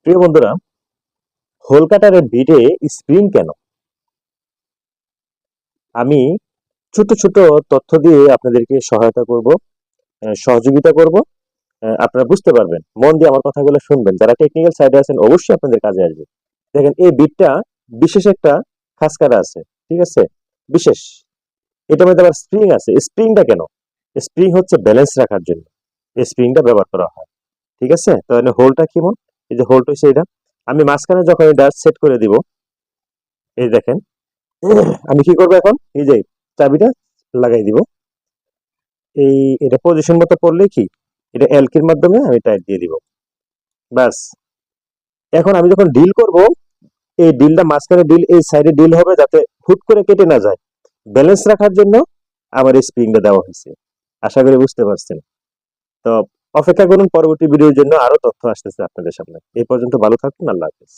প্রিয় বন্ধুরা, হোল কাটারের বিটে স্প্রিং কেন? আমি ছোট ছোট তথ্য দিয়ে আপনাদেরকে সহায়তা করব, সহযোগিতা করব। আপনারা বুঝতে পারবেন, মন দিয়ে আমার কথাগুলো শুনবেন। যারা টেকনিক্যাল সাইডে আছেন অবশ্যই আপনাদের কাজে আসবে। দেখেন, এই বিটটা বিশেষ একটা খাস কাটা আছে, ঠিক আছে? বিশেষ, এটার মধ্যে আবার স্প্রিং আছে। স্প্রিংটা কেন? স্প্রিং হচ্ছে ব্যালেন্স রাখার জন্য এই স্প্রিংটা ব্যবহার করা হয়, ঠিক আছে? তো হোলটা কেমন? এই যে হোলটা হচ্ছে এটা, আমি মাঝখানে যখন এটা সেট করে দিব, এই দেখেন, আমি কি করবো এখন? এই যে চাবিটা লাগাই দিব, এই এটা পজিশন মতো পড়লে কি, এটা এলকির মাধ্যমে আমি টাইট দিয়ে দিব। ব্যাস। এখন আমি যখন ডিল করব, এই ডিলটা মাঝখানে ডিল, এই সাইডে ডিল হবে যাতে হুট করে কেটে না যায়। ব্যালেন্স রাখার জন্য আমার এই স্প্রিংটা দেওয়া হয়েছে। আশা করি বুঝতে পারছেন। তো অপেক্ষা করুন, পরবর্তী ভিডিওর জন্য আরো তথ্য আসতেছে আপনাদের সামনে। এই পর্যন্ত ভালো থাকুন, আল্লাহ হাফেজ।